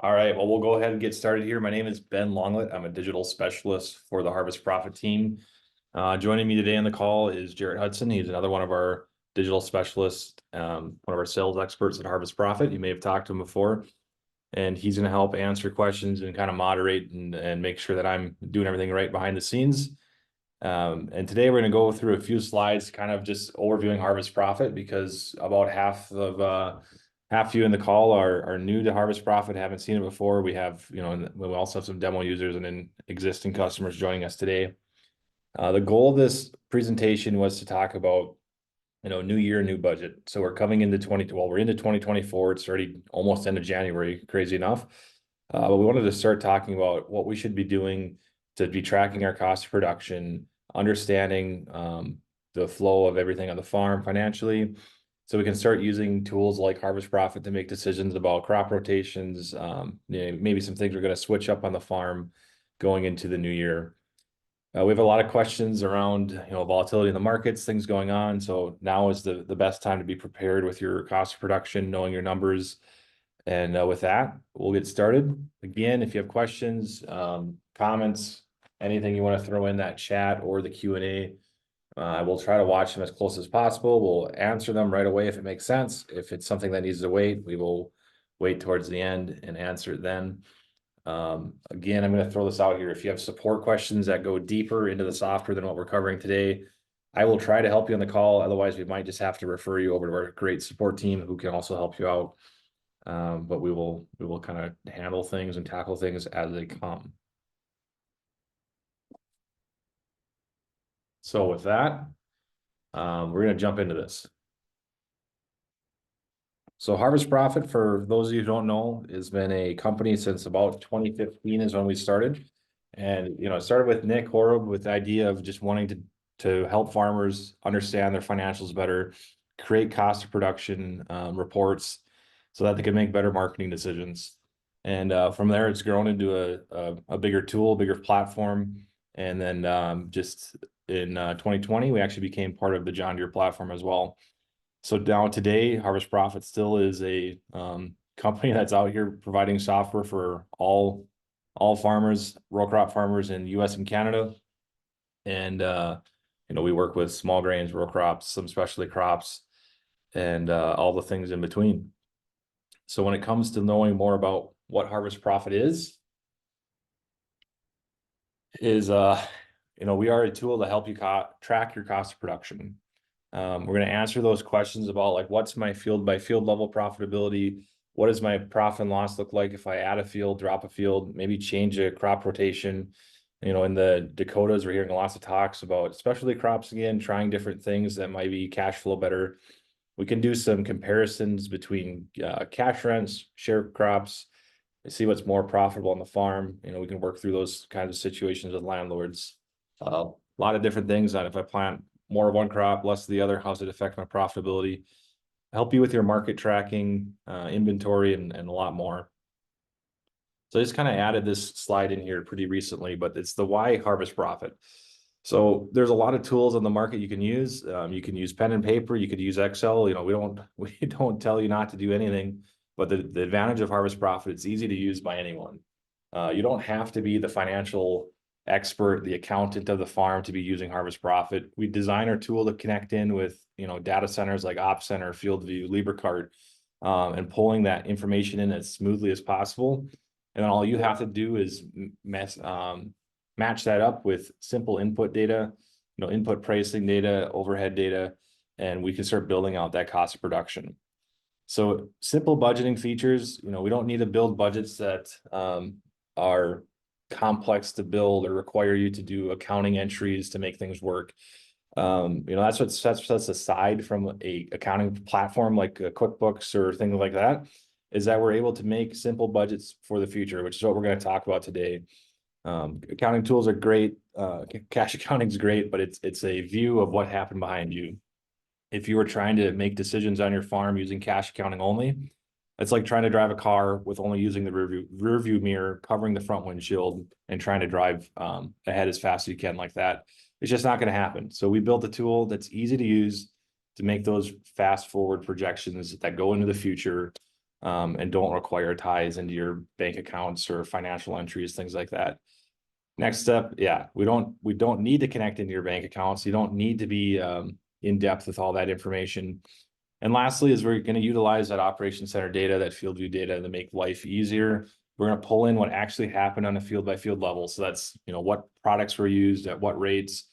All right, well, we'll go ahead and get started here. My name is Ben Longlet. I'm a digital specialist for the Harvest Profit team. Joining me today on the call is Jarrett Hudson. He's another one of our digital specialists, one of our sales experts at Harvest Profit. You may have talked to him before, and he's going to help answer questions and kind of moderate and make sure that I'm doing everything right behind the scenes. And today we're going to go through a few slides, kind of just overviewing Harvest Profit, because about half you in the call are new to Harvest Profit, haven't seen it before. We have, we also have some demo users and then existing customers joining us today. The goal of this presentation was to talk about, new year, new budget. So we're coming into we're into 2024. It's already almost end of January, crazy enough. But we wanted to start talking about what we should be doing to be tracking our cost of production, understanding the flow of everything on the farm financially, so we can start using tools like Harvest Profit to make decisions about crop rotations, maybe some things we're going to switch up on the farm going into the new year. We have a lot of questions around, volatility in the markets, things going on. So now is the best time to be prepared with your cost of production, knowing your numbers. And with that, we'll get started. Again, if you have questions, comments, anything you want to throw in that chat or the Q&A, I will try to watch them as close as possible. We'll answer them right away if it makes sense. If it's something that needs to wait, we will wait towards the end and answer it then. Again, I'm going to throw this out here. If you have support questions that go deeper into the software than what we're covering today, I will try to help you on the call. Otherwise, we might just have to refer you over to our great support team who can also help you out. But we will kind of handle things and tackle things as they come. So with that, we're going to jump into this. So Harvest Profit, for those of you who don't know, has been a company since about 2015 is when we started. And, it started with Nick Horeb with the idea of just wanting to help farmers understand their financials better, create cost of production reports so that they can make better marketing decisions. And from there, it's grown into a bigger tool, bigger platform. And then just in 2020, we actually became part of the John Deere platform as well. So now today, Harvest Profit still is a company that's out here providing software for all farmers, row crop farmers in US and Canada. And, we work with small grains, row crops, some specialty crops, and all the things in between. So when it comes to knowing more about what Harvest Profit is we are a tool to help you track your cost of production. We're going to answer those questions about like, what's my field by field level profitability? What does my profit and loss look like if I add a field, drop a field, maybe change a crop rotation? In the Dakotas, we're hearing lots of talks about specialty crops again, trying different things that might be cash flow better. We can do some comparisons between cash rents, share crops, see what's more profitable on the farm. We can work through those kinds of situations with landlords. A lot of different things on if I plant more of one crop, less of the other, how's it affect my profitability? Help you with your market tracking, inventory, and a lot more. So I just kind of added this slide in here pretty recently, but it's the why Harvest Profit. So there's a lot of tools on the market you can use. You can use pen and paper. You could use Excel. We don't tell you not to do anything, but the advantage of Harvest Profit, it's easy to use by anyone. You don't have to be the financial expert, the accountant of the farm to be using Harvest Profit. We design our tool to connect in with, data centers like OpsCenter, FieldView, LibreCart, and pulling that information in as smoothly as possible. And then all you have to do is match that up with simple input data, input pricing data, overhead data, and we can start building out that cost of production. So simple budgeting features, we don't need to build budgets that are complex to build or require you to do accounting entries to make things work. That's what sets us aside from a accounting platform like QuickBooks or things like that, is that we're able to make simple budgets for the future, which is what we're going to talk about today. Accounting tools are great. Cash accounting is great, but it's a view of what happened behind you. If you were trying to make decisions on your farm using cash accounting only, it's like trying to drive a car with only using the rear view mirror, covering the front windshield, and trying to drive ahead as fast as you can like that. It's just not going to happen. So we built a tool that's easy to use to make those fast forward projections that go into the future. and don't require ties into your bank accounts or financial entries, things like that. Next step, yeah, we don't need to connect into your bank accounts. You don't need to be in depth with all that information. And lastly, is we're going to utilize that operation center data, that field view data, to make life easier. We're going to pull in what actually happened on a field by field level. So that's, what products were used at what rates,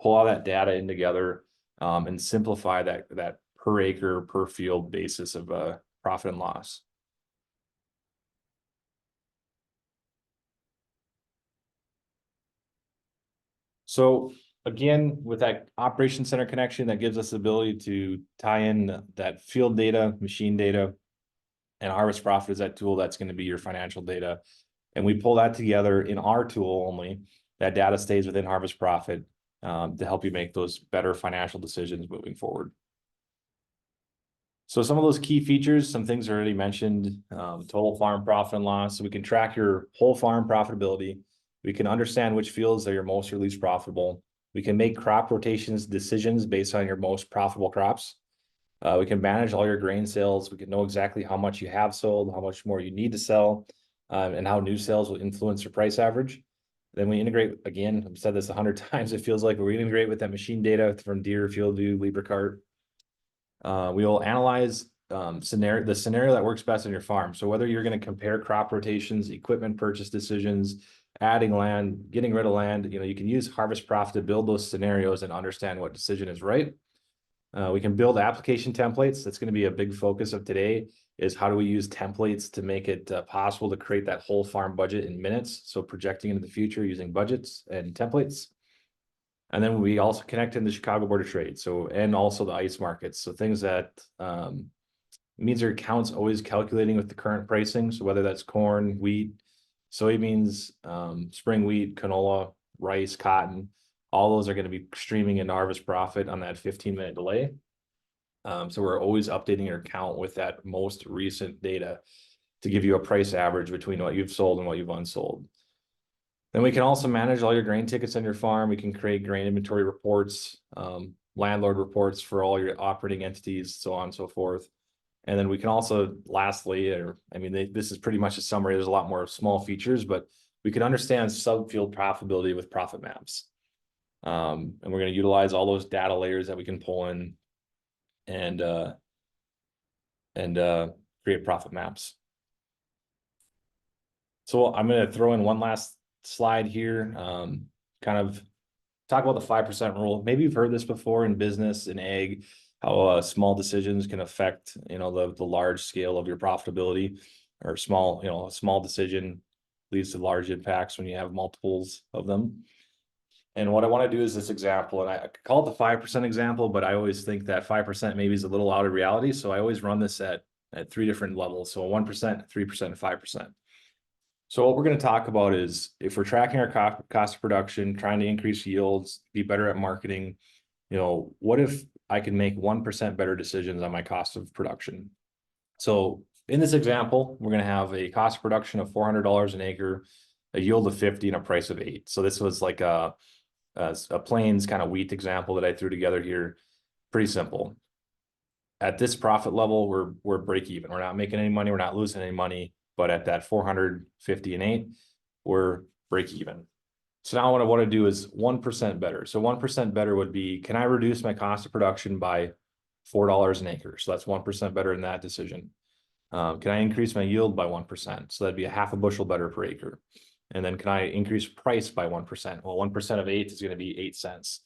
pull all that data in together, and simplify that per acre, per field basis of profit and loss. So again, with that operation center connection, that gives us the ability to tie in that field data, machine data, and harvest profit is that tool that's going to be your financial data. And we pull that together in our tool only. That data stays within harvest profit to help you make those better financial decisions moving forward. So some of those key features, some things already mentioned, total farm profit and loss. So we can track your whole farm profitability. We can understand which fields are your most or least profitable. We can make crop rotations decisions based on your most profitable crops. We can manage all your grain sales. We can know exactly how much you have sold, how much more you need to sell, and how new sales will influence your price average. Then we integrate, again, I've said this 100 times, it feels like we integrate with that machine data from Deere, FieldView, LibreCart. We will analyze the scenario that works best on your farm. So whether you're going to compare crop rotations, equipment purchase decisions, adding land, getting rid of land, you can use harvest profit to build those scenarios and understand what decision is right. We can build application templates. That's going to be a big focus of today, is how do we use templates to make it possible to create that whole farm budget in minutes. So projecting into the future using budgets and templates. And then we also connect in the Chicago Board of Trade. So, and also the ICE markets. So things that means your account's always calculating with the current pricing. So whether that's corn, wheat, soybeans, spring wheat, canola, rice, cotton, all those are going to be streaming into harvest profit on that 15-minute delay. So we're always updating your account with that most recent data to give you a price average between what you've sold and what you've unsold. Then we can also manage all your grain tickets on your farm. We can create grain inventory reports, landlord reports for all your operating entities, so on and so forth. And then we can also, lastly, this is pretty much a summary. There's a lot more small features, but we can understand subfield profitability with profit maps. And we're going to utilize all those data layers that we can pull in and create profit maps. So I'm going to throw in one last slide here, kind of talk about the 5% rule. Maybe you've heard this before in business, in ag, how small decisions can affect, the large scale of your profitability, or a small decision leads to large impacts when you have multiples of them. And what I want to do is this example, and I call it the 5% example, but I always think that 5% maybe is a little out of reality. So I always run this at 3 different levels. So 1%, 3%, and 5%. So what we're going to talk about is, if we're tracking our cost of production, trying to increase yields, be better at marketing, what if I can make 1% better decisions on my cost of production? So in this example, we're going to have a cost of production of $400 an acre, a yield of 50, and a price of 8. So this was like a plains kind of wheat example that I threw together here. Pretty simple. At this profit level, we're break even. We're not making any money. We're not losing any money. But at that 450 and 8, we're break even. So now what I want to do is 1% better. So 1% better would be, can I reduce my cost of production by $4 an acre? So that's 1% better in that decision. Can I increase my yield by 1%? So that'd be a half a bushel better per acre. And then can I increase price by 1%? Well, 1% of 8 is going to be 8 cents.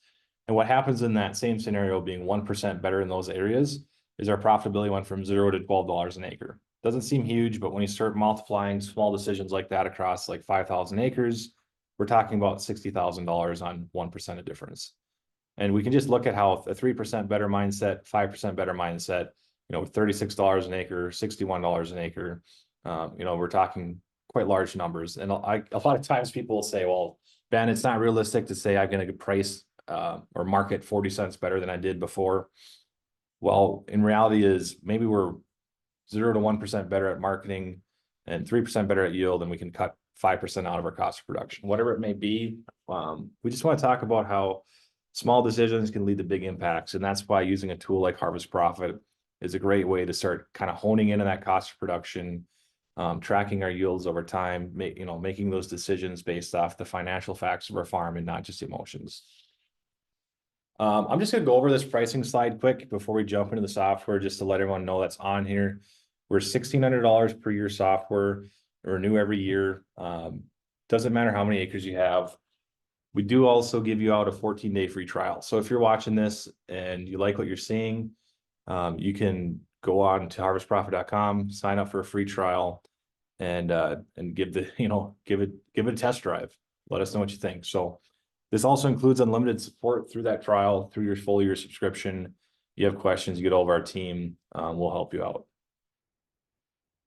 And what happens in that same scenario, being 1% better in those areas, is our profitability went from $0 to $12 an acre. Doesn't seem huge, but when you start multiplying small decisions like that across like 5,000 acres, we're talking about $60,000 on 1% of difference. And we can just look at how a 3% better mindset, 5% better mindset, $36 an acre, $61 an acre, we're talking quite large numbers. And a lot of times people will say, well, Ben, it's not realistic to say I'm going to price or market 40 cents better than I did before. Well, in reality is maybe we're 0 to 1% better at marketing and 3% better at yield, and we can cut 5% out of our cost of production, whatever it may be. We just want to talk about how small decisions can lead to big impacts. And that's why using a tool like Harvest Profit is a great way to start kind of honing in on that cost of production, tracking our yields over time, making those decisions based off the financial facts of our farm and not just emotions. I'm just gonna go over this pricing slide quick before we jump into the software, just to let everyone know that's on here. We're $1,600 per year software, renew every year. Doesn't matter how many acres you have. We do also give you out a 14-day free trial. So if you're watching this and you like what you're seeing, you can go on to harvestprofit.com, sign up for a free trial, and give it a test drive. Let us know what you think. So this also includes unlimited support through that trial, through your full year subscription. You have questions, you get over our team, we'll help you out.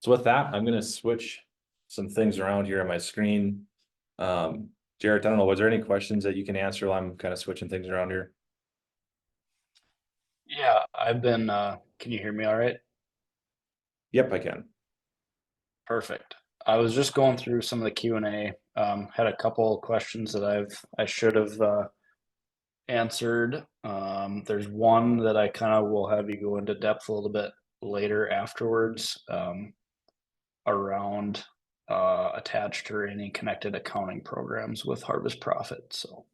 So with that, I'm gonna switch some things around here on my screen. Jarrett, I don't know, was there any questions that you can answer while I'm kind of switching things around here? Yeah, I've been, can you hear me all right? Yep, I can. Perfect. I was just going through some of the Q&A, had a couple questions that I should have answered. There's one that I kind of will have you go into depth a little bit later afterwards, around attached or any connected accounting programs with Harvest Profit. So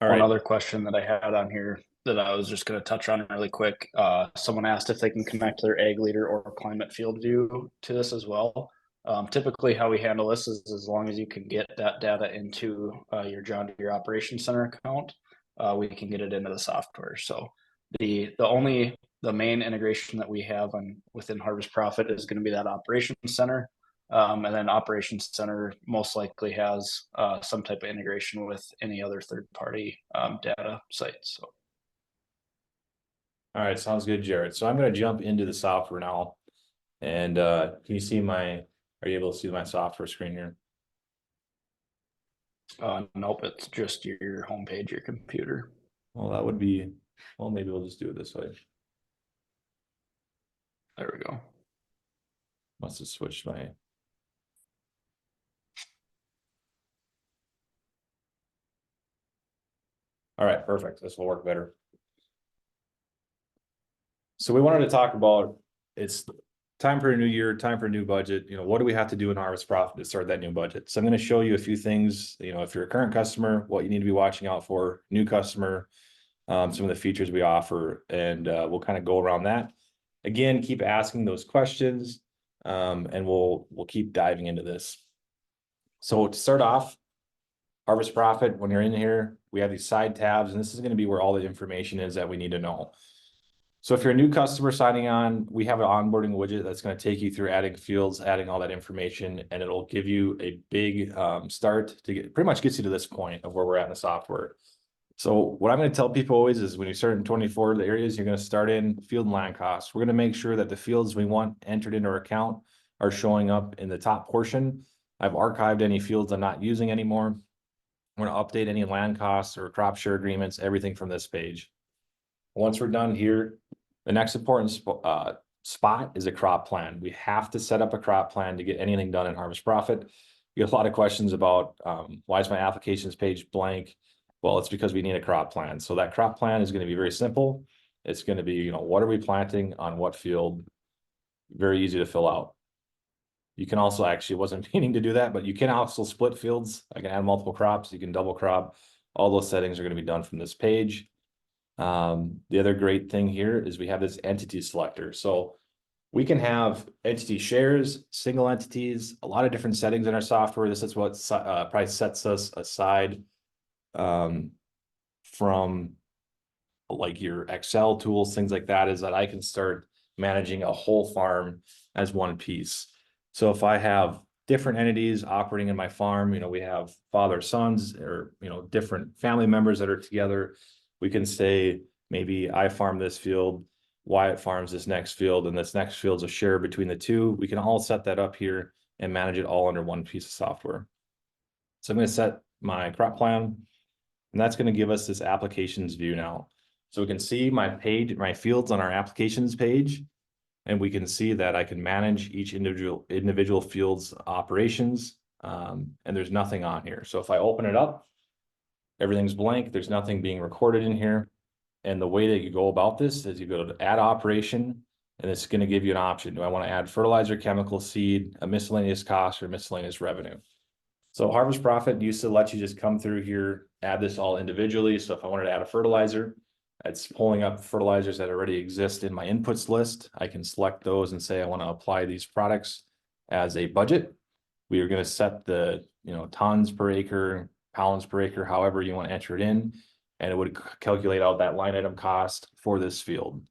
All one right. other question that I had on here that I was just going to touch on really quick. Someone asked if they can connect their Ag Leader or Climate Field View to this as well. Typically, how we handle this is as long as you can get that data into your John Deere Operations Center account, we can get it into the software. So the main integration that we have within Harvest Profit is going to be that Operations Center. And then Operations Center most likely has some type of integration with any other third-party data sites. So. All right, sounds good, Jared. So I'm going to jump into the software now. And can you see are you able to see my software screen here? Nope, it's just your homepage, your computer. Well, maybe we'll just do it this way. There we go. Must have switched my. All right, perfect. This will work better. So we wanted to talk about, it's time for a new year, time for a new budget. What do we have to do in Harvest Profit to start that new budget? So I'm going to show you a few things, if you're a current customer, what you need to be watching out for, new customer, some of the features we offer, and we'll kind of go around that. Again, keep asking those questions, and we'll keep diving into this. So to start off, Harvest Profit, when you're in here, we have these side tabs, and this is going to be where all the information is that we need to know. So if you're a new customer signing on, we have an onboarding widget that's going to take you through adding fields, adding all that information, and it'll give you a big start to pretty much gets you to this point of where we're at in the software. So what I'm going to tell people always is when you start in 24, the areas you're going to start in field and land costs. We're going to make sure that the fields we want entered into our account are showing up in the top portion. I've archived any fields I'm not using anymore. I'm going to update any land costs or crop share agreements, everything from this page. Once we're done here, the next important spot is a crop plan. We have to set up a crop plan to get anything done in Harvest Profit. You get a lot of questions about why is my applications page blank? Well, it's because we need a crop plan. So that crop plan is going to be very simple. It's going to be, what are we planting on what field? Very easy to fill out. You can also actually, wasn't meaning to do that, but you can also split fields. I can add multiple crops. You can double crop. All those settings are going to be done from this page. The other great thing here is we have this entity selector. So we can have entity shares, single entities, a lot of different settings in our software. This is what probably sets us aside from like your Excel tools, things like that, is that I can start managing a whole farm as one piece. So if I have different entities operating in my farm, we have father, sons, or, different family members that are together. We can say, maybe I farm this field, Wyatt farms this next field, and this next field's a share between the two. We can all set that up here and manage it all under one piece of software. So I'm going to set my crop plan, and that's going to give us this applications view now. So we can see my page, my fields on our applications page, and we can see that I can manage each individual field's operations, and there's nothing on here. So if I open it up, everything's blank. There's nothing being recorded in here. And the way that you go about this is you go to add operation, and it's going to give you an option. Do I want to add fertilizer, chemical, seed, a miscellaneous cost, or miscellaneous revenue? So Harvest Profit used to let you just come through here, add this all individually. So if I wanted to add a fertilizer, it's pulling up fertilizers that already exist in my inputs list. I can select those and say I want to apply these products as a budget. We are going to set the, tons per acre, pounds per acre, however you want to enter it in, and it would calculate out that line item cost for this field.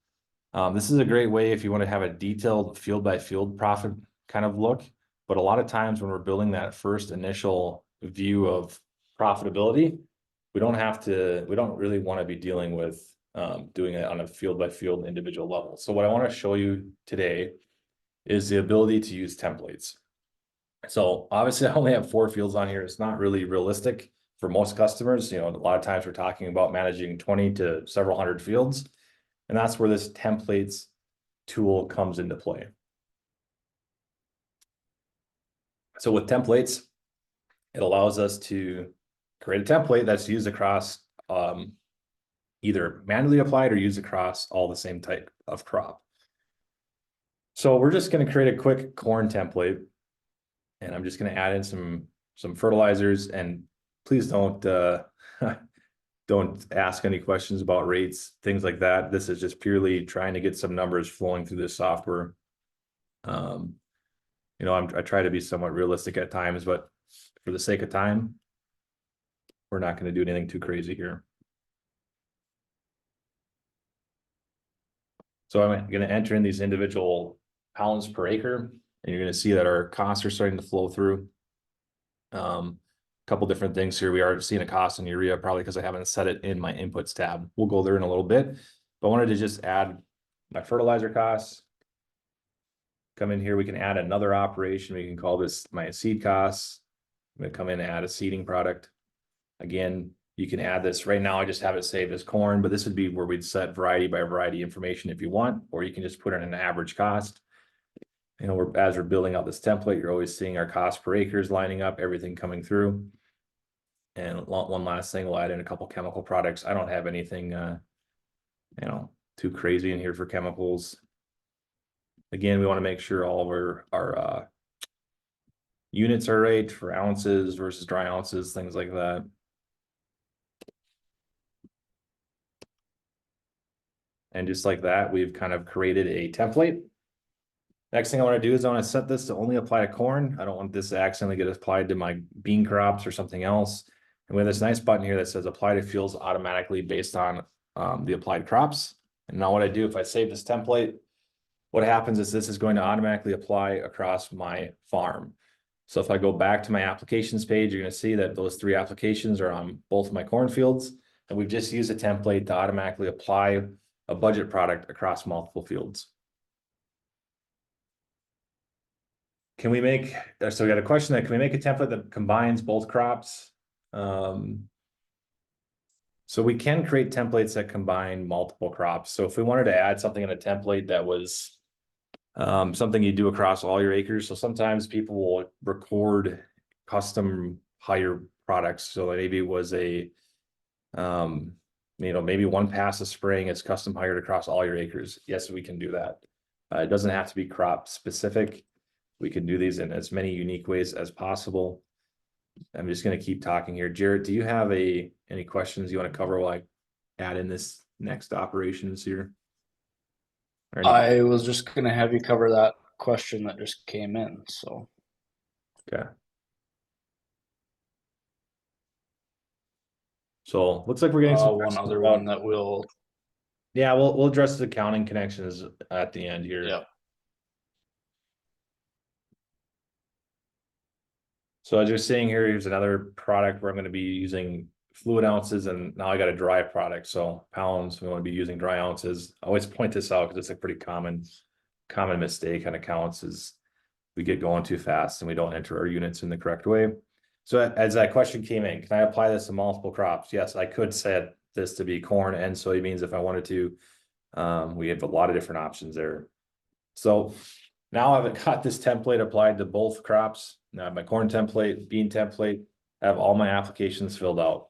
This is a great way if you want to have a detailed field by field profit kind of look. But a lot of times when we're building that first initial view of profitability, we don't really want to be dealing with doing it on a field by field individual level. So what I want to show you today is the ability to use templates. So obviously I only have 4 fields on here. It's not really realistic for most customers. A lot of times we're talking about managing 20 to several hundred fields. And that's where this templates tool comes into play. So with templates, it allows us to create a template that's used across either manually applied or used across all the same type of crop. So we're just going to create a quick corn template, and I'm just going to add in some fertilizers, and please don't ask any questions about rates, things like that. This is just purely trying to get some numbers flowing through this software. I try to be somewhat realistic at times, but for the sake of time, we're not going to do anything too crazy here. So I'm going to enter in these individual pounds per acre, and you're going to see that our costs are starting to flow through. A couple different things here. We are seeing a cost on urea, probably because I haven't set it in my inputs tab. We'll go there in a little bit, but I wanted to just add my fertilizer costs. Come in here, we can add another operation. We can call this my seed costs. I'm going to come in and add a seeding product. Again, you can add this. Right now I just have it saved as corn, but this would be where we'd set variety by variety information if you want, or you can just put in an average cost. As we're building out this template, you're always seeing our cost per acres lining up, everything coming through. And one last thing, we'll add in a couple chemical products. I don't have anything, too crazy in here for chemicals. Again, we want to make sure all of our units are right for ounces versus dry ounces, things like that. And just like that, we've kind of created a template. Next thing I want to do is I want to set this to only apply to corn. I don't want this to accidentally get applied to my bean crops or something else. And we have this nice button here that says apply to fields automatically based on the applied crops. And now what I do, if I save this template, what happens is this is going to automatically apply across my farm. So if I go back to my applications page, you're going to see that those 3 applications are on both of my corn fields. And we've just used a template to automatically apply a budget product across multiple fields. So we got a question that, can we make a template that combines both crops? So we can create templates that combine multiple crops. So if we wanted to add something in a template that was something you do across all your acres. So sometimes people will record custom hire products. So maybe it was maybe one pass of spraying, it's custom hired across all your acres. Yes, we can do that. It doesn't have to be crop specific. We can do these in as many unique ways as possible. I'm just going to keep talking here. Jarrett, do you have any questions you want to cover while I add in this next operations here? I was just going to have you cover that question that just came in. So, okay. So looks like we're getting some one other one that will. Yeah, we'll address the accounting connections at the end here. Yeah. So as you're seeing here, here's another product where I'm going to be using fluid ounces, and now I got a dry product, so pounds, we want to be using dry ounces. I always point this out because it's a pretty common mistake on accounts is we get going too fast and we don't enter our units in the correct way. So as that question came in, can I apply this to multiple crops? Yes, I could set this to be corn and soybeans if I wanted to. We have a lot of different options there. So now I've got this template applied to both crops. Now I have my corn template, bean template, I have all my applications filled out.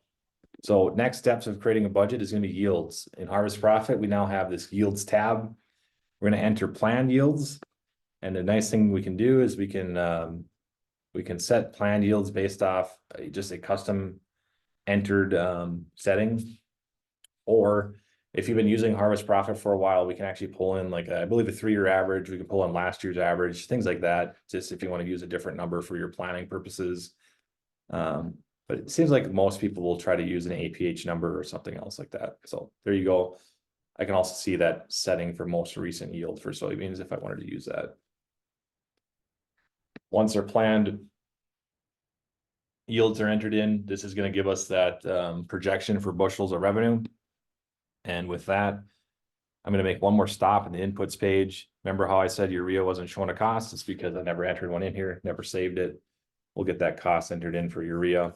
So next steps of creating a budget is going to be yields. In Harvest Profit, we now have this yields tab. We're going to enter planned yields. And the nice thing we can do is we can set planned yields based off just a custom entered setting. Or if you've been using Harvest Profit for a while, we can actually pull in like, I believe a 3-year average. We can pull in last year's average, things like that. Just if you want to use a different number for your planning purposes. But it seems like most people will try to use an APH number or something else like that. So there you go. I can also see that setting for most recent yield for soybeans if I wanted to use that. Once they're planned, yields are entered in. This is going to give us that projection for bushels of revenue. And with that, I'm going to make one more stop in the inputs page. Remember how I said urea wasn't showing a cost? It's because I never entered one in here, never saved it. We'll get that cost entered in for urea.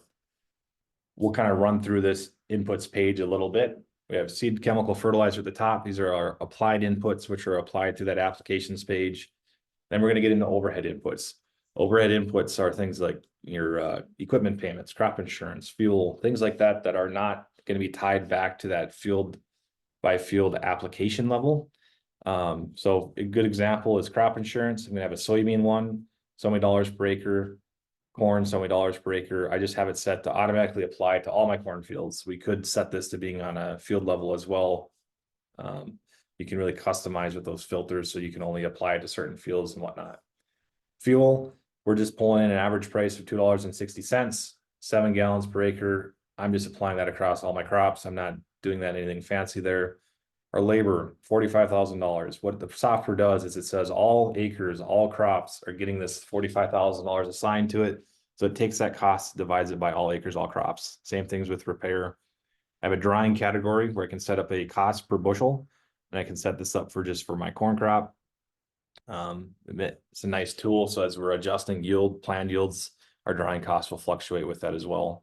We'll kind of run through this inputs page a little bit. We have seed chemical fertilizer at the top. These are our applied inputs, which are applied to that applications page. Then we're going to get into overhead inputs. Overhead inputs are things like your equipment payments, crop insurance, fuel, things like that, that are not going to be tied back to that field by field application level. So a good example is crop insurance. I'm going to have a soybean one, so many dollars per acre, corn, so many dollars per acre. I just have it set to automatically apply to all my corn fields. We could set this to being on a field level as well. You can really customize with those filters so you can only apply it to certain fields and whatnot. Fuel, we're just pulling in an average price of $2.60, 7 gallons per acre. I'm just applying that across all my crops. I'm not doing that anything fancy there. Our labor, $45,000. What the software does is it says all acres, all crops are getting this $45,000 assigned to it. So it takes that cost, divides it by all acres, all crops. Same things with repair. I have a drying category where I can set up a cost per bushel, and I can set this up for just for my corn crop. It's a nice tool. So as we're adjusting yield, planned yields, our drying costs will fluctuate with that as well.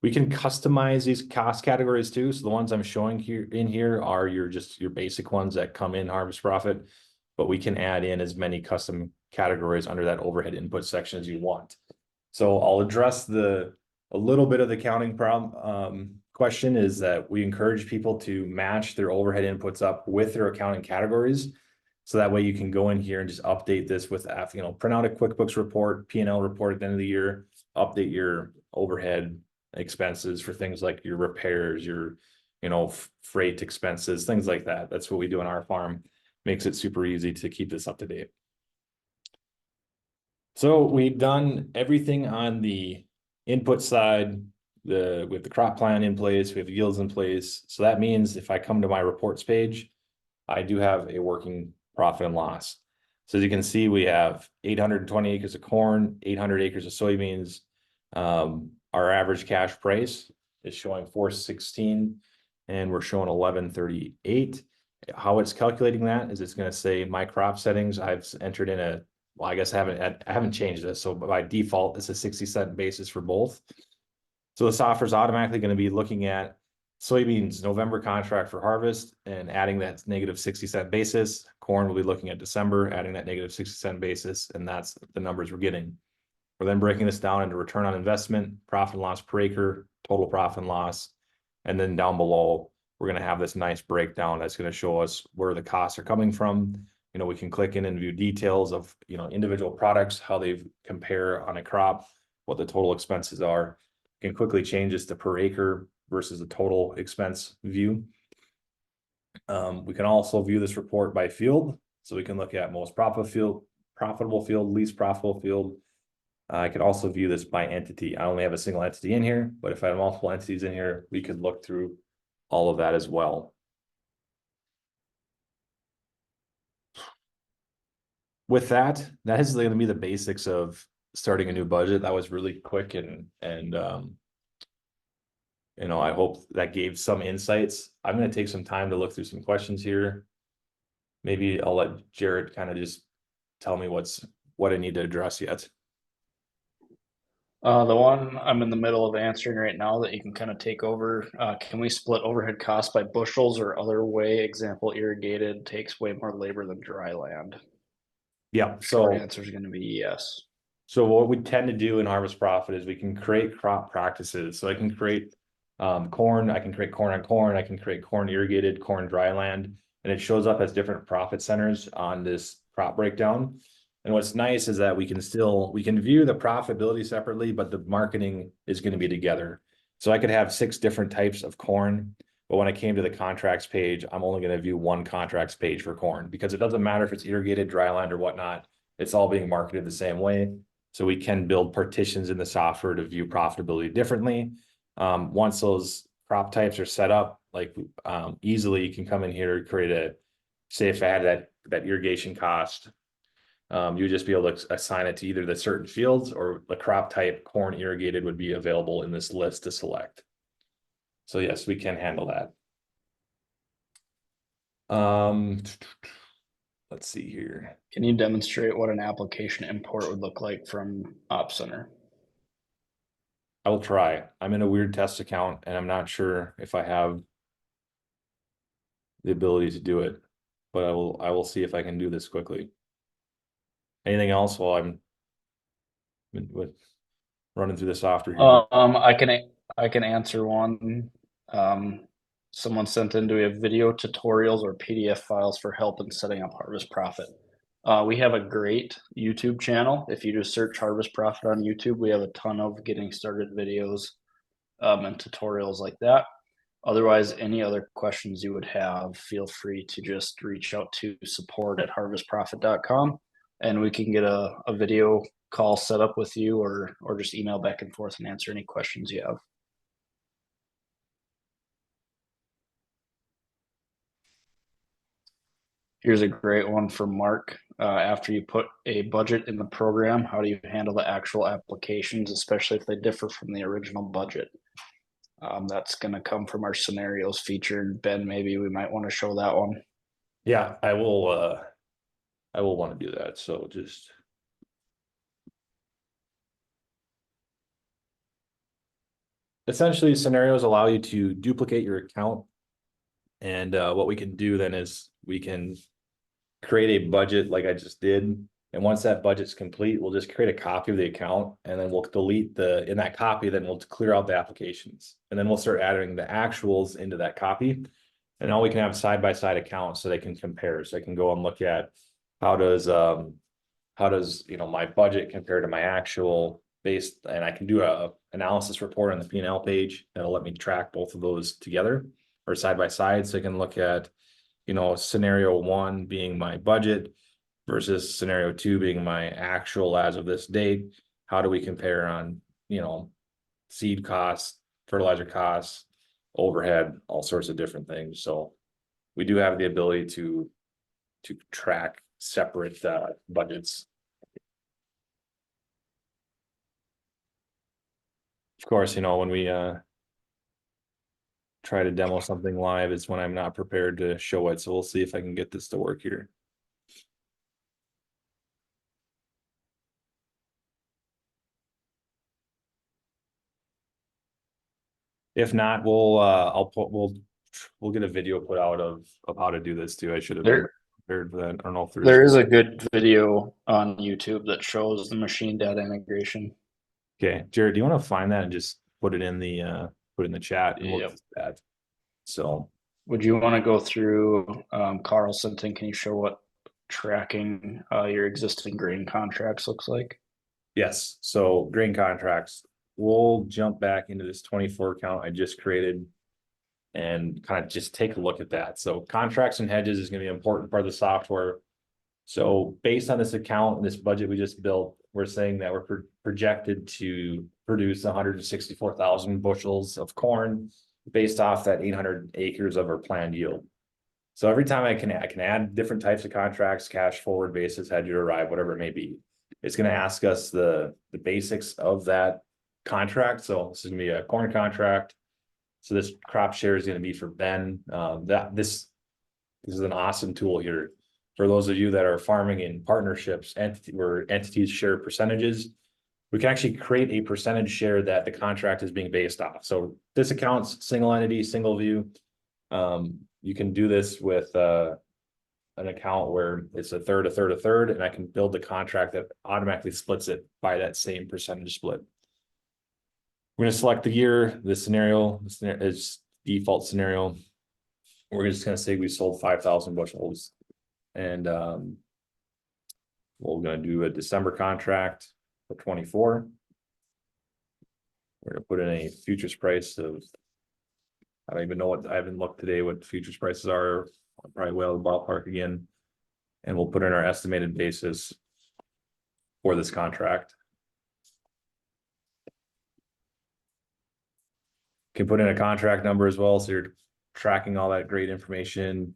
We can customize these cost categories too. So the ones I'm showing here are your basic ones that come in Harvest Profit, but we can add in as many custom categories under that overhead input section as you want. So I'll address a little bit of the counting problem. Question is that we encourage people to match their overhead inputs up with their accounting categories. So that way you can go in here and just update this with, print out a QuickBooks report, P&L report at the end of the year, update your overhead expenses for things like your repairs, your, freight expenses, things like that. That's what we do on our farm. Makes it super easy to keep this up to date. So we've done everything on the input side, with the crop plan in place, we have yields in place. So that means if I come to my reports page, I do have a working profit and loss. So as you can see, we have 820 acres of corn, 800 acres of soybeans. Our average cash price is showing $416 and we're showing $11.38. How it's calculating that is it's going to say my crop settings. I've entered in I guess I haven't changed this. So by default, it's a 60-cent basis for both. So the software is automatically going to be looking at soybeans November contract for harvest and adding that negative 60-cent basis. Corn will be looking at December, adding that negative 60-cent basis, and that's the numbers we're getting. We're then breaking this down into return on investment, profit and loss per acre, total profit and loss. And then down below, we're going to have this nice breakdown that's going to show us where the costs are coming from. We can click in and view details of, individual products, how they compare on a crop, what the total expenses are. You can quickly change this to per acre versus the total expense view. We can also view this report by field. So we can look at most profitable field, least profitable field. I could also view this by entity. I only have a single entity in here, but if I have multiple entities in here, we could look through all of that as well. With that is going to be the basics of starting a new budget. That was really quick and I hope that gave some insights. I'm gonna take some time to look through some questions here. Maybe I'll let Jared kind of just tell me what I need to address yet. The one I'm in the middle of answering right now that you can kind of take over, can we split overhead costs by bushels or other way? Example, irrigated takes way more labor than dry land. Yeah, Short so answer is gonna be yes. So what we tend to do in Harvest Profit is we can create crop practices. So I can create corn, I can create corn on corn, I can create corn irrigated, corn dry land, and it shows up as different profit centers on this crop breakdown. And what's nice is that we can view the profitability separately, but the marketing is going to be together. So I could have 6 different types of corn, but when I came to the contracts page, I'm only going to view one contracts page for corn because it doesn't matter if it's irrigated, dry land, or whatnot. It's all being marketed the same way. So we can build partitions in the software to view profitability differently. Once those crop types are set up, like easily you can come in here and create say if I had that irrigation cost, you would just be able to assign it to either the certain fields or the crop type corn irrigated would be available in this list to select. So yes, we can handle that. Let's see here. Can you demonstrate what an application import would look like from Op Center? I will try. I'm in a weird test account and I'm not sure if I have the ability to do it, but I will see if I can do this quickly. Anything else while I'm with running through the software here? I can answer one. Someone sent in, do we have video tutorials or PDF files for help in setting up Harvest Profit? We have a great YouTube channel. If you just search Harvest Profit on YouTube, we have a ton of getting started videos and tutorials like that. Otherwise, any other questions you would have, feel free to just reach out to support@harvestprofit.com and we can get a video call set up with you or just email back and forth and answer any questions you have. Here's a great one from Mark. After you put a budget in the program, how do you handle the actual applications, especially if they differ from the original budget? That's going to come from our scenarios featured. Ben, maybe we might want to show that one. Yeah, I will want to do that. So just essentially scenarios allow you to duplicate your account. And what we can do then is we can create a budget like I just did. And once that budget's complete, we'll just create a copy of the account and then we'll delete in that copy, then we'll clear out the applications. And then we'll start adding the actuals into that copy. And now we can have side-by-side accounts so they can compare. So I can go and look at how does my budget compare to my actual based, and I can do a analysis report on the P&L page that'll let me track both of those together or side by side. So I can look at, scenario 1 being my budget versus scenario 2 being my actual as of this date. How do we compare on, seed costs, fertilizer costs, overhead, all sorts of different things. So we do have the ability to track separate budgets. Of course, when we try to demo something live, it's when I'm not prepared to show it. So we'll see if I can get this to work here. If not, we'll get a video put out of how to do this too. I should have been prepared for that. I don't know if there is a good video on YouTube that shows the machine data integration. Okay, Jared, do you want to find that and just put it in the chat? And Yep. that. So would you want to go through Carlson? Can you show what tracking your existing grain contracts looks like? Yes, so grain contracts, we'll jump back into this 24 account I just created and kind of just take a look at that. So contracts and hedges is going to be an important part of the software. So based on this account and this budget we just built, we're saying that we're projected to produce 164,000 bushels of corn based off that 800 acres of our planned yield. So every time I can add different types of contracts, cash forward basis, hedge to arrive, whatever it may be. It's going to ask us the basics of that contract. So this is going to be a corn contract. So this crop share is going to be for Ben. This is an awesome tool here. For those of you that are farming in partnerships, where entities share percentages, we can actually create a percentage share that the contract is being based off. So this account's single entity, single view. You can do this with an account where it's a third, a third, a third, and I can build the contract that automatically splits it by that same percentage split. We're going to select the year, the scenario is default scenario. We're just going to say we sold 5,000 bushels, and we're going to do a December contract for 24. We're going to put in a futures price of, I don't even know what, I haven't looked today what futures prices are. I'll probably well the ballpark again. And we'll put in our estimated basis for this contract. Can put in a contract number as well, so you're tracking all that great information.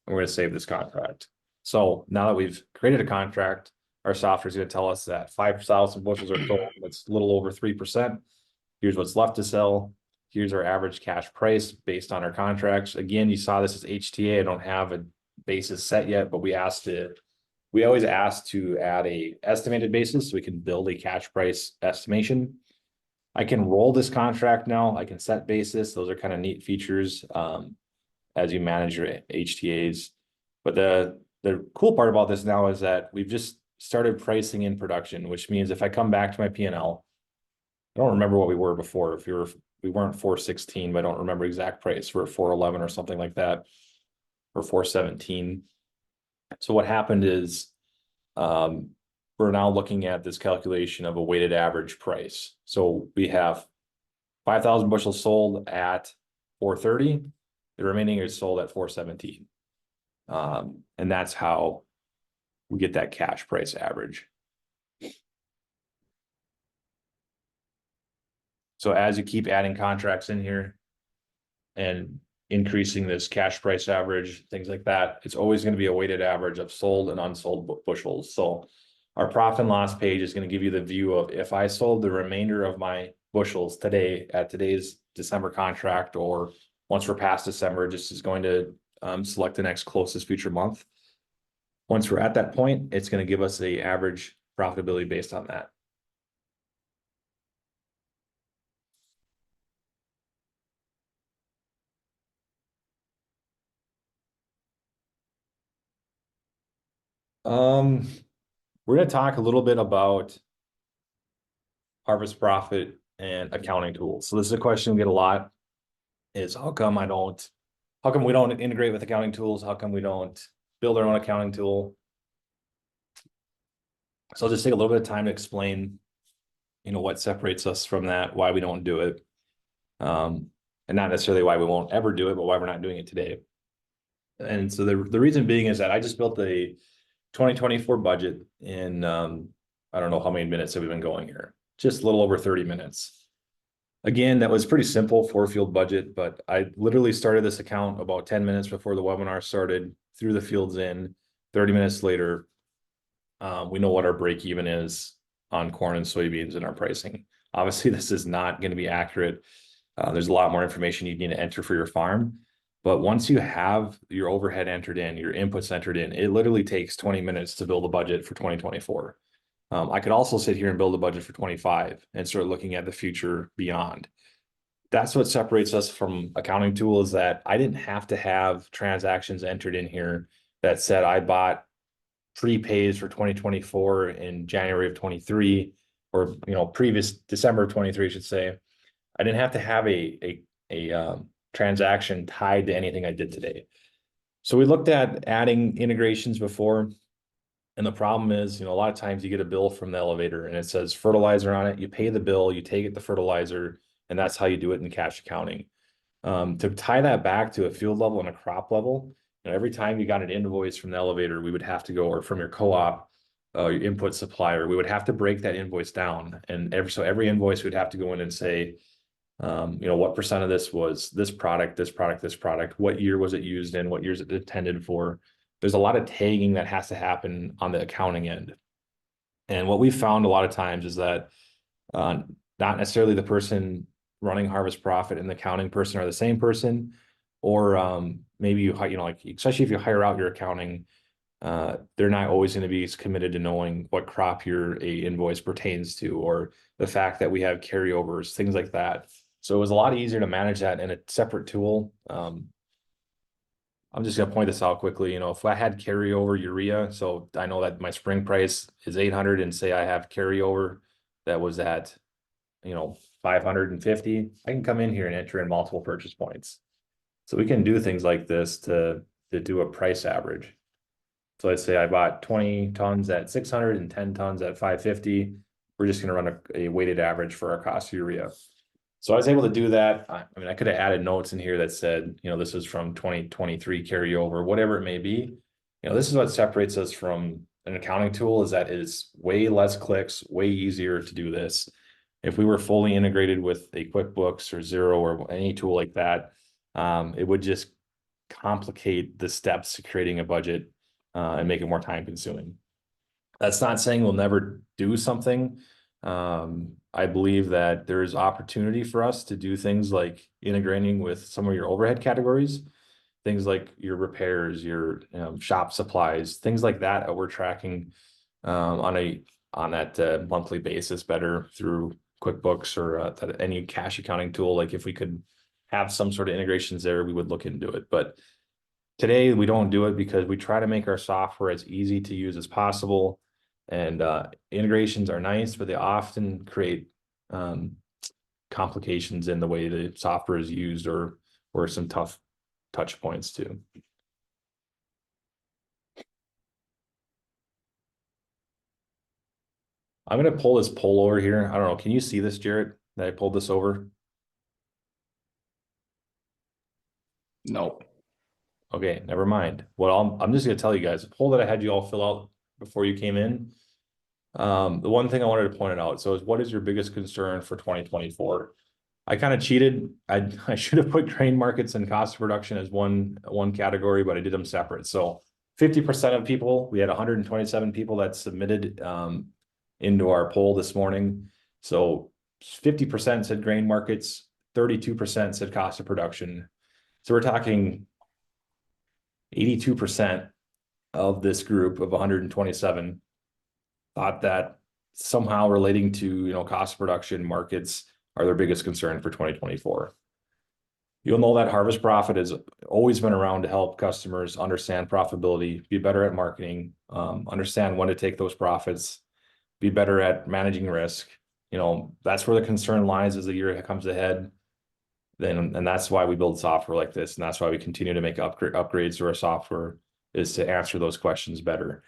We're going to save this contract. So now that we've created a contract, our software is going to tell us that 5,000 bushels are sold. That's a little over 3%. Here's what's left to sell. Here's our average cash price based on our contracts. Again, you saw this as HTA. I don't have a basis set yet, but we always ask to add a estimated basis so we can build a cash price estimation. I can roll this contract now. I can set basis. Those are kind of neat features as you manage your HTAs. But the cool part about this now is that we've just started pricing in production, which means if I come back to my P&L, I don't remember what we were before. If we weren't 416, but I don't remember exact price. We're 411 or something like that, or 417. So what happened is we're now looking at this calculation of a weighted average price. So we have 5,000 bushels sold at 430. The remaining is sold at 417. And that's how we get that cash price average. So as you keep adding contracts in here and increasing this cash price average, things like that, it's always going to be a weighted average of sold and unsold bushels. So our profit and loss page is going to give you the view of if I sold the remainder of my bushels today at today's December contract, or once we're past December, just is going to select the next closest future month. Once we're at that point, it's going to give us the average profitability based on that. We're going to talk a little bit about harvest profit and accounting tools. So this is a question we get a lot, is how come we don't integrate with accounting tools? How come we don't build our own accounting tool? So I'll just take a little bit of time to explain, what separates us from that, why we don't do it. And not necessarily why we won't ever do it, but why we're not doing it today. And so the reason being is that I just built a 2024 budget in, I don't know how many minutes have we been going here, just a little over 30 minutes. Again, that was pretty simple 4-field budget, but I literally started this account about 10 minutes before the webinar started, threw the fields in. 30 minutes later, we know what our break even is on corn and soybeans in our pricing. Obviously, this is not going to be accurate. There's a lot more information you need to enter for your farm. But once you have your overhead entered in, your inputs entered in, it literally takes 20 minutes to build a budget for 2024. I could also sit here and build a budget for 25 and start looking at the future beyond. That's what separates us from accounting tools, that I didn't have to have transactions entered in here that said I bought prepays for 2024 in January of 23, or previous December of 23, I should say. I didn't have to have a transaction tied to anything I did today. So we looked at adding integrations before. And the problem is, a lot of times you get a bill from the elevator and it says fertilizer on it. You pay the bill, you take it to fertilizer, and that's how you do it in cash accounting. To tie that back to a field level and a crop level, every time you got an invoice from the elevator, we would have to go, or from your co-op, your input supplier, we would have to break that invoice down. And every invoice we'd have to go in and say, what percent of this was this product, this product, this product, what year was it used in, what year is it intended for. There's a lot of tagging that has to happen on the accounting end. And what we found a lot of times is that not necessarily the person running Harvest Profit and the accounting person are the same person. Or maybe like, especially if you hire out your accounting, they're not always going to be as committed to knowing what crop your invoice pertains to, or the fact that we have carryovers, things like that. So it was a lot easier to manage that in a separate tool. I'm just gonna point this out quickly. If I had carryover urea, so I know that my spring price is 800, and say I have carryover that was at 550, I can come in here and enter in multiple purchase points. So we can do things like this to do a price average. So let's say I bought 20 tons at 600 and 10 tons at 550. We're just gonna run a weighted average for our cost of urea. So I was able to do that. I mean, I could have added notes in here that said, this is from 2023 carryover, whatever it may be. This is what separates us from an accounting tool, is that it is way less clicks, way easier to do this. If we were fully integrated with a QuickBooks or Xero or any tool like that, it would just complicate the steps to creating a budget and make it more time consuming. That's not saying we'll never do something. I believe that there's opportunity for us to do things like integrating with some of your overhead categories, things like your repairs, your shop supplies, things like that we're tracking on that monthly basis better through QuickBooks or any cash accounting tool. Like if we could have some sort of integrations there, we would look into it. But today we don't do it because we try to make our software as easy to use as possible. And integrations are nice, but they often create complications in the way the software is used, or some tough touch points too. I'm going to pull this poll over here. I don't know. Can you see this, Jarrett, that I pulled this over? Nope. Okay, never mind. Well, I'm just going to tell you guys, the poll that I had you all fill out before you came in. The one thing I wanted to point it out, so is, what is your biggest concern for 2024? I kind of cheated. I should have put grain markets and cost of production as one category, but I did them separate. So 50% of people, we had 127 people that submitted into our poll this morning. So 50% said grain markets, 32% said cost of production. So we're talking 82% of this group of 127 thought that somehow relating to cost of production markets are their biggest concern for 2024. You'll know that Harvest Profit has always been around to help customers understand profitability, be better at marketing, understand when to take those profits, be better at managing risk. That's where the concern lies as the year comes ahead. And that's why we build software like this, and that's why we continue to make upgrades to our software, is to answer those questions better.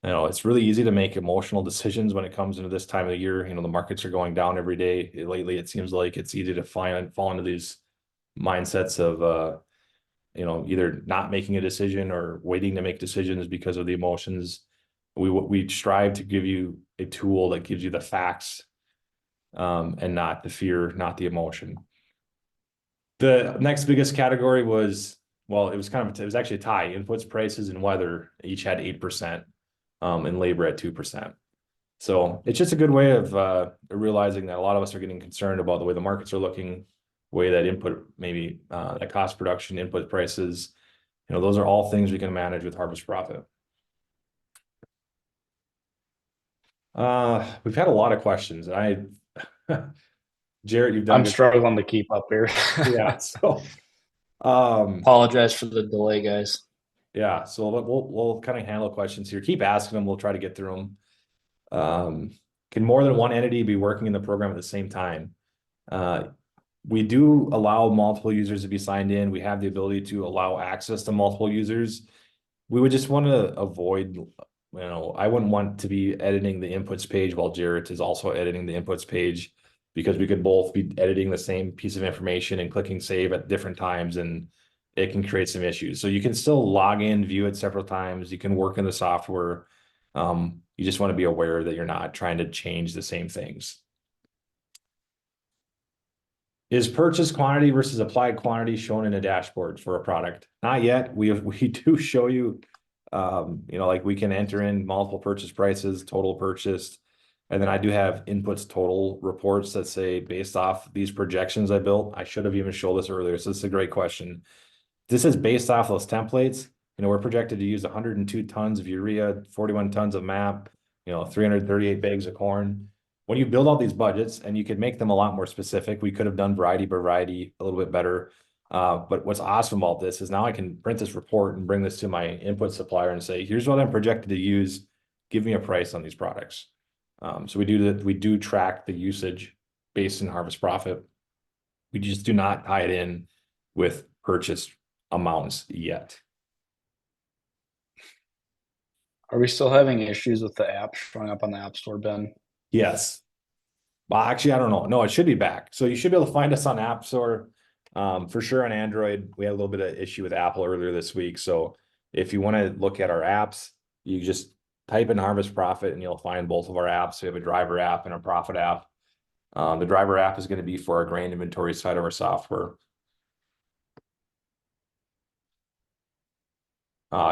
It's really easy to make emotional decisions when it comes into this time of the year. The markets are going down every day. Lately, it seems like it's easy to fall into these mindsets of, either not making a decision or waiting to make decisions because of the emotions. We strive to give you a tool that gives you the facts, and not the fear, not the emotion. The next biggest category was, well, it was actually a tie. Inputs, prices, and weather each had 8%, and labor at 2%. So it's just a good way of realizing that a lot of us are getting concerned about the way the markets are looking, the way that input, maybe that cost production, input prices, those are all things we can manage with Harvest Profit. We've had a lot of questions, and Jarrett, you've done. I'm struggling to keep up here. Yeah. So, apologize for the delay, guys. Yeah. So we'll kind of handle questions here. Keep asking them. We'll try to get through them. Can more than one entity be working in the program at the same time? We do allow multiple users to be signed in. We have the ability to allow access to multiple users. We would just want to avoid, I wouldn't want to be editing the inputs page while Jarrett is also editing the inputs page, because we could both be editing the same piece of information and clicking save at different times, and it can create some issues. So you can still log in, view it several times. You can work in the software. You just want to be aware that you're not trying to change the same things. Is purchase quantity versus applied quantity shown in a dashboard for a product? Not yet. We do show you, like we can enter in multiple purchase prices, total purchased. And then I do have inputs total reports that say based off these projections I built. I should have even showed this earlier. So this is a great question. This is based off those templates. We're projected to use 102 tons of urea, 41 tons of MAP, 338 bags of corn. When you build all these budgets, and you could make them a lot more specific, we could have done variety by variety a little bit better. But what's awesome about this is now I can print this report and bring this to my input supplier and say, here's what I'm projected to use. Give me a price on these products. So we do track the usage based in harvest profit. We just do not tie it in with purchase amounts yet. Are we still having issues with the app showing up on the App Store, Ben? Yes. Well, actually, I don't know. No, it should be back. So you should be able to find us on App Store. For sure on Android. We had a little bit of issue with Apple earlier this week. So if you want to look at our apps, you just type in Harvest Profit and you'll find both of our apps. We have a driver app and a profit app. The driver app is going to be for our grain inventory side of our software.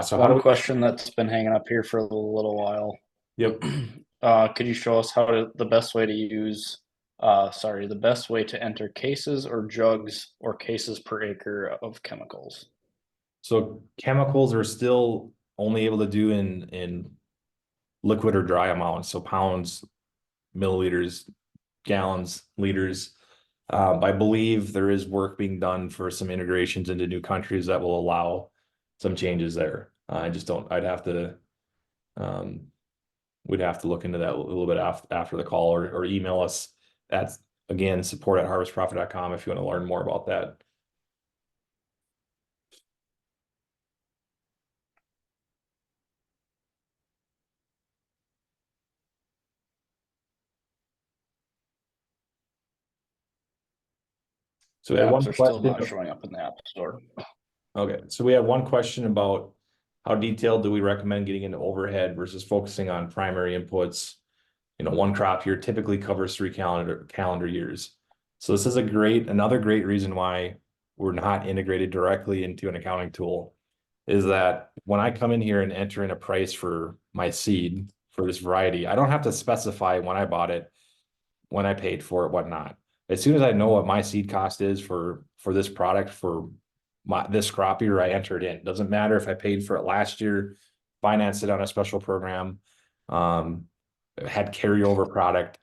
So One question that's been hanging up here for a little while. Yep. Could you show us the best way to use, the best way to enter cases or jugs or cases per acre of chemicals? So chemicals are still only able to do in liquid or dry amounts. So pounds, milliliters, gallons, liters. I believe there is work being done for some integrations into new countries that will allow some changes there. I just don't, we'd have to look into that a little bit after the call, or email us at, again, support@harvestprofit.com if you want to learn more about that. So we had one Apps are still question. not showing up in the App Store. Okay, so we have one question about how detailed do we recommend getting into overhead versus focusing on primary inputs? One crop year typically covers 3 calendar years. So this is another great reason why we're not integrated directly into an accounting tool, is that when I come in here and enter in a price for my seed for this variety, I don't have to specify when I bought it, when I paid for it, whatnot. As soon as I know what my seed cost is for this product for this crop year, I enter it in. Doesn't matter if I paid for it last year, financed it on a special program, had carryover product.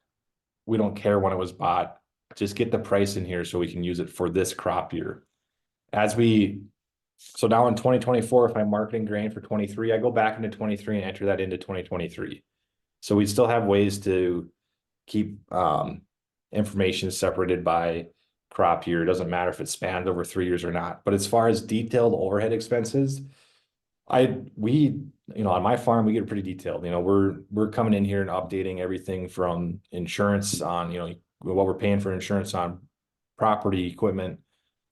We don't care when it was bought. Just get the price in here so we can use it for this crop year. So now in 2024, if I'm marketing grain for 23, I go back into 23 and enter that into 2023. So we still have ways to keep information separated by crop year. It doesn't matter if it spans over 3 years or not. But as far as detailed overhead expenses, on my farm, we get pretty detailed. We're coming in here and updating everything from insurance on, what we're paying for insurance on property, equipment,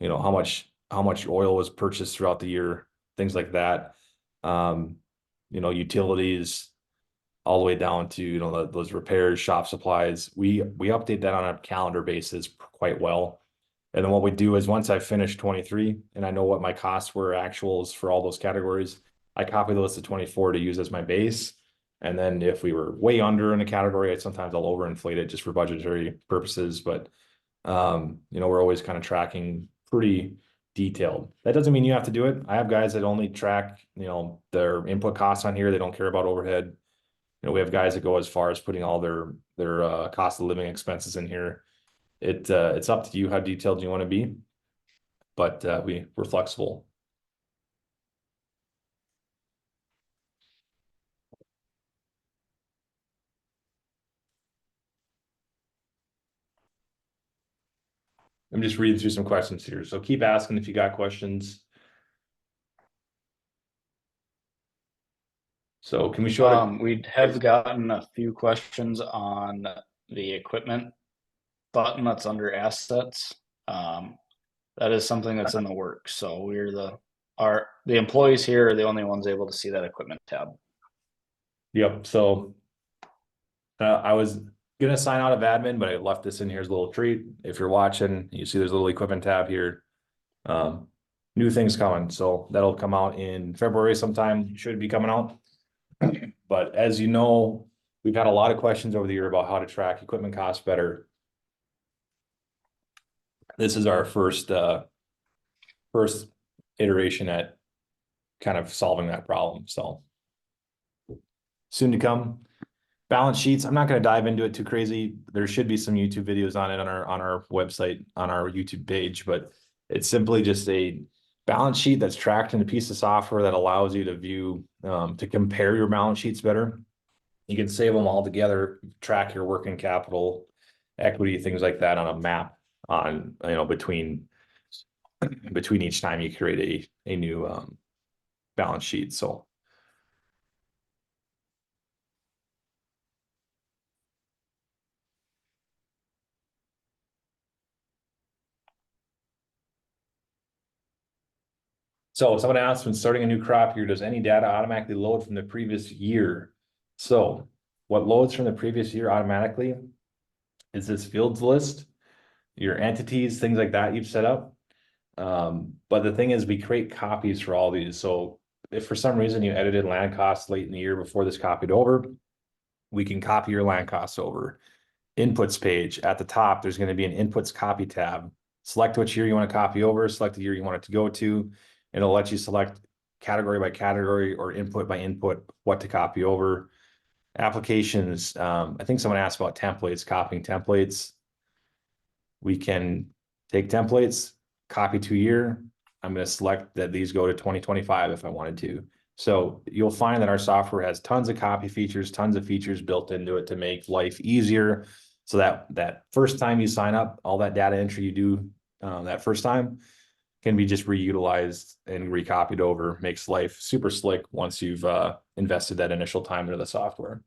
how much oil was purchased throughout the year, things like that. Utilities, all the way down to, those repairs, shop supplies. We update that on a calendar basis quite well. And then what we do is once I finish 23 and I know what my costs were actuals for all those categories, I copy those to 24 to use as my base. And then if we were way under in a category, sometimes I'll overinflate it just for budgetary purposes. But, we're always kind of tracking pretty detailed. That doesn't mean you have to do it. I have guys that only track, their input costs on here. They don't care about overhead. We have guys that go as far as putting all their cost of living expenses in here. It's up to you how detailed you want to be, but we're flexible. I'm just reading through some questions here, so keep asking if you got questions. So can we show it? We have gotten a few questions on the equipment button that's under assets. That is something that's in the works. So the employees here are the only ones able to see that equipment tab. Yep. So I was gonna sign out of admin, but I left this in here as a little treat. If you're watching, you see there's a little equipment tab here. New things coming, so that'll come out in February sometime. Should be coming out. But as you know, we've had a lot of questions over the year about how to track equipment costs better. This is our first iteration at kind of solving that problem, so. Soon to come. Balance sheets, I'm not gonna dive into it too crazy. There should be some YouTube videos on it on our website, on our YouTube page, but it's simply just a balance sheet that's tracked in a piece of software that allows you to view, to compare your balance sheets better. You can save them all together, track your working capital, equity, things like that on a map on, between each time you create a new balance sheet. So someone asked, when starting a new crop year, does any data automatically load from the previous year? So what loads from the previous year automatically is this fields list, your entities, things like that you've set up. But the thing is, we create copies for all these. So if for some reason you edited land costs late in the year before this copied over, we can copy your land costs over. Inputs page at the top, there's going to be an inputs copy tab. Select which year you want to copy over, select the year you want it to go to. It'll let you select category by category or input by input what to copy over. Applications, I think someone asked about templates, copying templates. We can take templates, copy to year. I'm going to select that these go to 2025 if I wanted to. So you'll find that our software has tons of copy features, tons of features built into it to make life easier. So that first time you sign up, all that data entry you do that first time can be just reutilized and recopied over. Makes life super slick once you've invested that initial time into the software.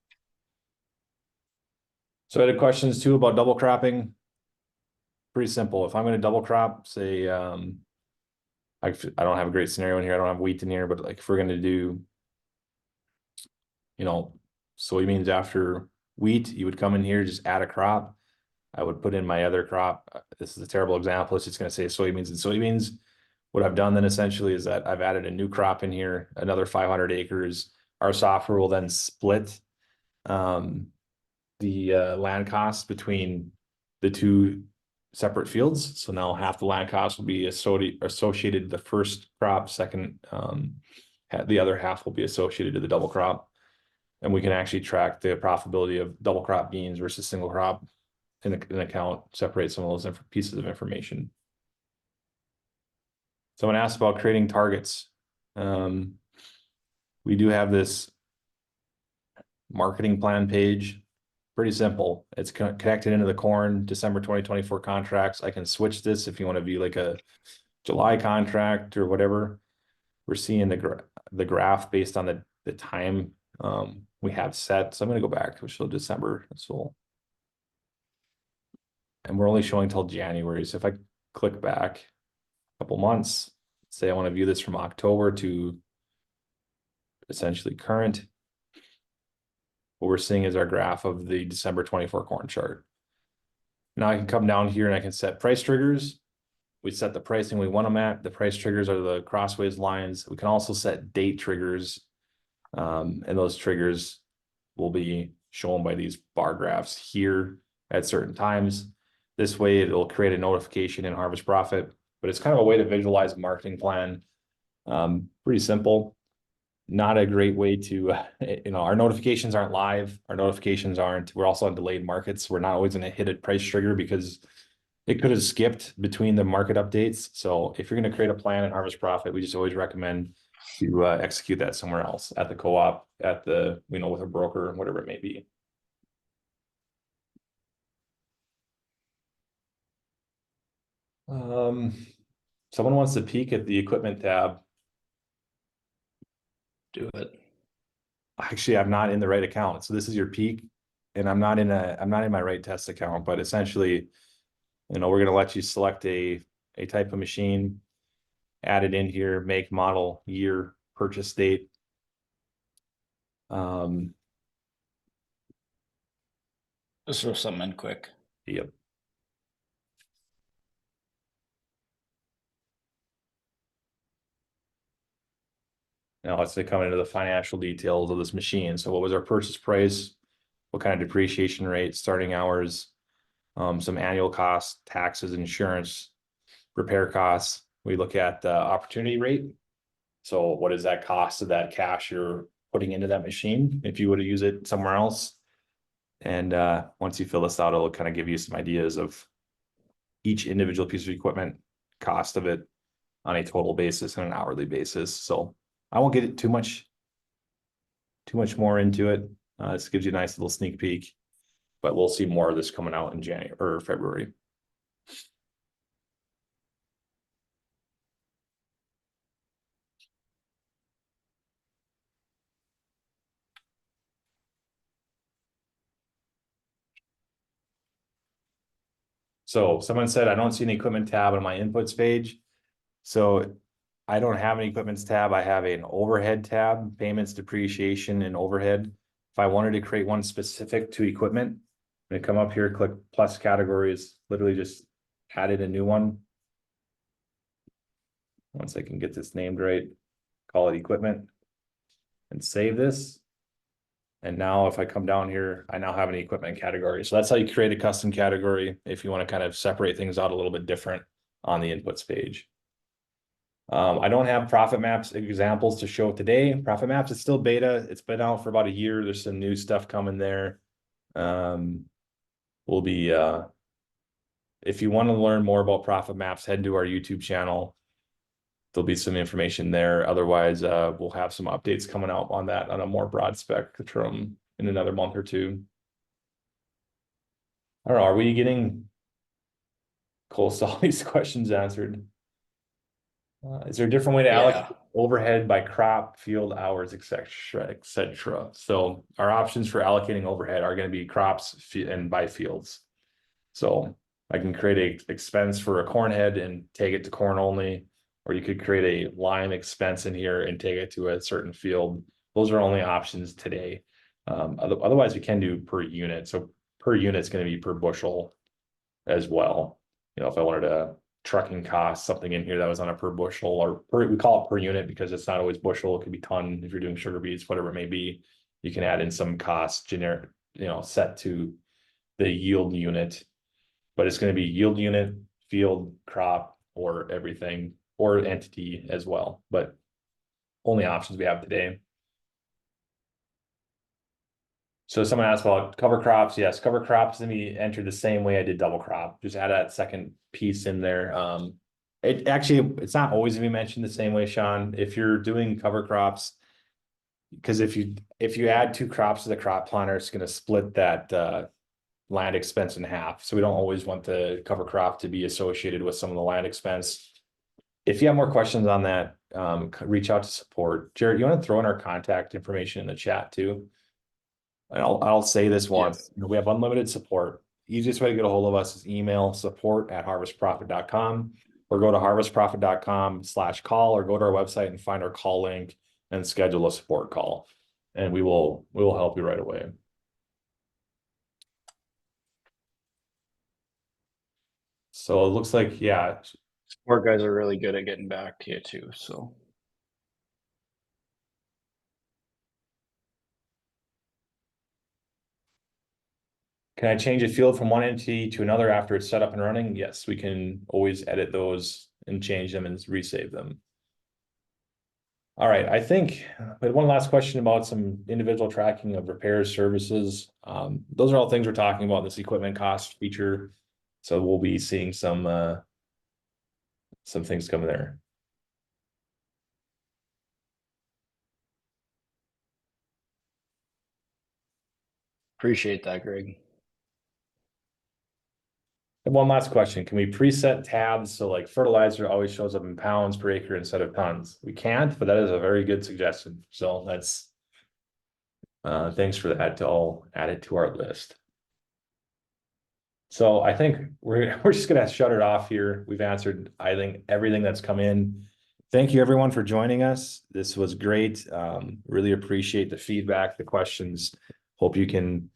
So I had questions too about double cropping. Pretty simple. If I'm going to double crop, say, I don't have a great scenario in here. I don't have wheat in here, but like if we're going to do, soybeans after wheat, you would come in here, just add a crop. I would put in my other crop. This is a terrible example. It's just going to say soybeans and soybeans. What I've done then essentially is that I've added a new crop in here, another 500 acres. Our software will then split the land costs between the two separate fields. So now half the land cost will be associated to the first crop, second, the other half will be associated to the double crop. And we can actually track the profitability of double crop beans versus single crop in an account, separate some of those pieces of information. Someone asked about creating targets. We do have this marketing plan page. Pretty simple. It's connected into the corn December 2024 contracts. I can switch this if you want to view like a July contract or whatever. We're seeing the graph based on the time we have set. So I'm going to go back to show December. And we're only showing till January. So if I click back a couple months, say I want to view this from October to essentially current, what we're seeing is our graph of the December 24 corn chart. Now I can come down here and I can set price triggers. We set the pricing we want them at. The price triggers are the crossways lines. We can also set date triggers. And those triggers will be shown by these bar graphs here at certain times. This way it'll create a notification in Harvest Profit, but it's kind of a way to visualize a marketing plan. Pretty simple. Not a great way to, our notifications aren't live. We're also on delayed markets. We're not always going to hit a price trigger because it could have skipped between the market updates. So if you're going to create a plan in Harvest Profit, we just always recommend to execute that somewhere else, at the co-op, at the, with a broker, whatever it may be. Someone wants to peek at the equipment tab. Do it. Actually, I'm not in the right account. So this is your peak, and I'm not in my right test account, but essentially, we're going to let you select a type of machine, add it in here, make, model, year, purchase date. Just throw something in quick. Yep. Now let's say come into the financial details of this machine. So what was our purchase price? what kind of depreciation rate, starting hours, some annual costs, taxes, insurance, repair costs. We look at the opportunity rate. So what is that cost of that cash you're putting into that machine if you were to use it somewhere else? And once you fill this out, it'll kind of give you some ideas of each individual piece of equipment, cost of it on a total basis and an hourly basis. So I won't get too much more into it. This gives you a nice little sneak peek, but we'll see more of this coming out in January or February. So someone said, I don't see an equipment tab on my inputs page. So I don't have an equipments tab. I have an overhead tab, payments, depreciation, and overhead. If I wanted to create one specific to equipment, I'm gonna come up here, click plus categories, literally just added a new one. Once I can get this named right, call it equipment and save this. And now if I come down here, I now have an equipment category. So that's how you create a custom category if you want to kind of separate things out a little bit different on the inputs page. I don't have Profit Maps examples to show today. Profit Maps is still beta. It's been out for about a year. There's some new stuff coming there. We'll be, if you want to learn more about Profit Maps, head to our YouTube channel. There'll be some information there. Otherwise, we'll have some updates coming out on that on a more broad spectrum in another month or two. I don't know, are we getting close to all these questions answered? Is there a different way to allocate overhead by crop, field hours, etc., etc.? So our options for allocating overhead are going to be crops and by fields. So I can create a expense for a corn head and take it to corn only, or you could create a line expense in here and take it to a certain field. Those are only options today. Otherwise, we can do per unit. So per unit is going to be per bushel as well. You know, if I wanted to trucking cost, something in here that was on a per bushel or we call it per unit because it's not always bushel. It could be ton if you're doing sugar beets, whatever it may be. You can add in some cost generic, you know, set to the yield unit, but it's going to be yield unit, field, crop, or everything, or entity as well. But only options we have today. So someone asked about cover crops. Yes, cover crops can be entered the same way I did double crop. Just add that second piece in there. It's not always gonna be mentioned the same way, Sean. If you're doing cover crops, because if you add two crops to the crop planner, it's gonna split that land expense in half. So we don't always want the cover crop to be associated with some of the land expense. If you have more questions on that, reach out to support. Jared, you want to throw in our contact information in the chat too? And I'll say this once, you know, we have unlimited support. Easiest way to get a hold of us is email support@harvestprofit.com or go to harvestprofit.com/call or go to our website and find our call link and schedule a support call. And we will help you right away. So it looks like, yeah. Support guys are really good at getting back to you too, so. Can I change a field from one entity to another after it's set up and running? Yes, we can always edit those and change them and resave them. All right, I think we had one last question about some individual tracking of repairs services. Those are all things we're talking about, this equipment cost feature. So we'll be seeing some things coming there. Appreciate that, Greg. And one last question, can we preset tabs so like fertilizer always shows up in pounds per acre instead of tons? We can't, but that is a very good suggestion. So that's thanks for that. I'll add it to our list. So I think we're just gonna shut it off here. We've answered, I think, everything that's come in. Thank you everyone for joining us. This was great. Really appreciate the feedback, the questions. Hope you can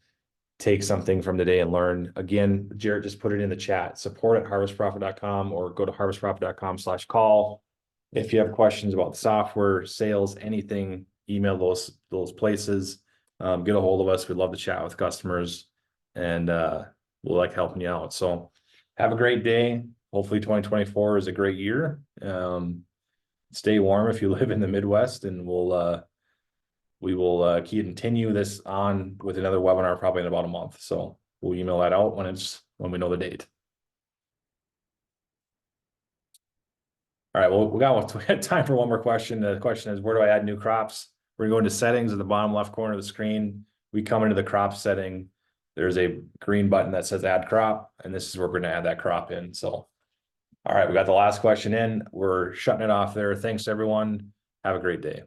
take something from today and learn. Again, Jared just put it in the chat, support@harvestprofit.com or go to harvestprofit.com/call. If you have questions about the software, sales, anything, email those places. get a hold of us. We'd love to chat with customers and we'll like helping you out. So have a great day. Hopefully 2024 is a great year. Stay warm if you live in the Midwest, and we will continue this on with another webinar probably in about a month. So we'll email that out when we know the date. All right, well, we got time for one more question. The question is, where do I add new crops? We're gonna go into settings at the bottom left corner of the screen. We come into the crop setting. There's a green button that says add crop, and this is where we're gonna add that crop in. So, all right, we got the last question in. We're shutting it off there. Thanks, everyone. Have a great day.